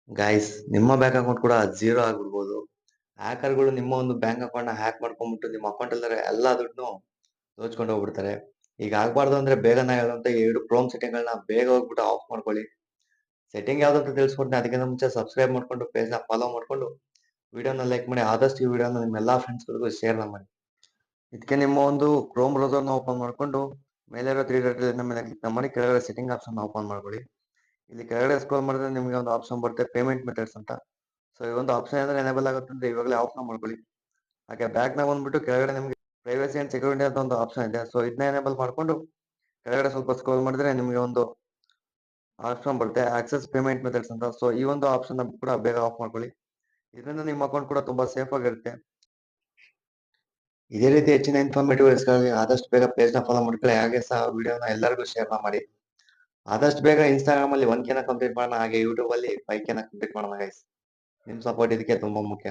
Guys, ನಿಮ್ಮ bank account ಕೂಡ zero ಆಗ್ಬಿಡ್ಬೋದು. ಹ್ಯಾಕರ್ಗಳು ನಿಮ್ಮ ಒಂದು ಬ್ಯಾಂಕ್ ಅಕೌಂಟ್ ನ ಹ್ಯಾಕ್ ಮಾಡ್ಕೊಂಡ್ಬಿಟ್ಟು ನಿಮ್ಮ ಅಕೌಂಟ್ ಅಲ್ಲಿ ಎಲ್ಲಾ ದುಡ್ಡು ದೋಚ್ಕೊಂಡು ಹೋಗ್ಬಿಡ್ತಾರೆ. ಈಗ ಆಗ್ಬಾರ್ದು ಅಂದ್ರೆ ಬೇಗ ನಾ ಹೇಳುವಂತ 2 ಕ್ರೋಮ್ ಸೆಟ್ಟಿಂಗ್ ಗಳನ್ನ ಬೇಗ ಹೋಗ್ಬಿಟ್ಟು ಆಫ್ ಮಾಡ್ಕೊಳ್ಳಿ. ಸೆಟ್ಟಿಂಗ್ ಯಾವ್ದಂತ ತಿಳಿಸ್ಕೊಡ್ತೀನಿ. ಅದಕ್ಕಿಂತ ಮುಂಚೆ ಸಬ್ಸ್ಕ್ರೈಬ್ ಮಾಡ್ಕೊಂಡು ಪೇಜ್ ನ ಫಾಲೋ ಮಾಡ್ಕೊಂಡು ವಿಡಿಯೋನ ಲೈಕ್ ಮಾಡಿ, ಆದಷ್ಟು ಈ ವಿಡಿಯೋನ ನಿಮ್ಮ ಎಲ್ಲಾ ಫ್ರೆಂಡ್ಸ್ ಗಳಿಗೂ ಶೇರ್ ಮಾಡಿ. ಇದಕ್ಕೆ ನಿಮ್ಮ ಒಂದು ಕ್ರೋಮ್ ಬ್ರೌಸರ್ ನ ಓಪನ್ ಮಾಡ್ಕೊಂಡು ಮೇಲೆ ಇರೋ 3 ಡಾಟ್ ಲೈನ್ ಮೇಲೆ ಕ್ಲಿಕ್ ಮಾಡಿ ಕೆಳಗಡೆ ಸೆಟ್ಟಿಂಗ್ ಆಪ್ಷನ್ ಓಪನ್ ಮಾಡ್ಕೊಳ್ಳಿ. ಇಲ್ಲಿ ಕೆಳಗಡೆ ಸ್ಕ್ರೋಲ್ ಮಾಡಿದ್ರೆ ನಿಮಗೆ ಒಂದು ಆಪ್ಷನ್ ಬರುತ್ತೆ ಪೇಮೆಂಟ್ ಮೆಥಡ್ಸ್ ಅಂತ. ಸೊ ಈ ಒಂದು ಆಪ್ಷನ್ ಏನಾದ್ರೆ ಎನೇಬಲ್ ಆಗುತ್ತೆ ಅಂದ್ರೆ ಇವಾಗಲೇ ಆಫ್ ಮಾಡ್ಕೊಳ್ಳಿ. ಹಾಗೆ ಬ್ಯಾಕ್ ನಾಗ ಬಂದ್ಬಿಟ್ಟು ಕೆಳಗಡೆ ನಿಮಗೆ ಪ್ರೈವಸಿ ಅಂಡ್ ಸೆಕ್ಯೂರಿಟಿ ಅಂತ ಒಂದು ಆಪ್ಷನ್ ಇದೆ. ಸೊ ಇದನ್ನ ಎನೇಬಲ್ ಮಾಡ್ಕೊಂಡು ಕೆಳಗಡೆ ಸ್ವಲ್ಪ ಸ್ಕ್ರೋಲ್ ಮಾಡಿದ್ರೆ ನಿಮಗೆ ಒಂದು ಆಪ್ಷನ್ ಬರುತ್ತೆ ಆಕ್ಸೆಸ್ ಪೇಮೆಂಟ್ ಮೆಥಡ್ಸ್ ಅಂತ. ಸೊ ಈ ಒಂದು ಆಪ್ಷನ್ ಕೂಡ ಬೇಗ ಆಫ್ ಮಾಡ್ಕೊಳ್ಳಿ. ಇದರಿಂದ ನಿಮ್ಮ ಅಕೌಂಟ್ ಕೂಡ ತುಂಬಾ ಸೇಫ್ ಆಗಿರುತ್ತೆ. ಇದೇ ರೀತಿ ಹೆಚ್ಚಿನ ಇನ್ಫಾರ್ಮೇಟಿವ್ ಗಾಗಿ ಆದಷ್ಟು ಬೇಗ ಪೇಜ್ ನ ಫಾಲೋ ಮಾಡ್ಕೊಳ್ಳಿ. ಹಾಗೆ ಸಹ ವಿಡಿಯೋನ ಎಲ್ಲರಿಗೂ ಶೇರ್ ಮಾಡಿ. ಆದಷ್ಟು ಬೇಗ ಇನ್ಸ್ಟಾಗ್ರಾಮ್ ಅಲ್ಲಿ 1K ಕಂಪ್ಲೀಟ್ ಮಾಡೋಣ, ಹಾಗೆ ಯೂಟ್ಯೂಬ್ ಅಲ್ಲಿ 5K ಕಂಪ್ಲೀಟ್ ಮಾಡೋಣ ಗೈಸ್. ನಿಮ್ ಸಪೋರ್ಟ್ ಇದಕ್ಕೆ ತುಂಬಾ ಮುಖ್ಯ.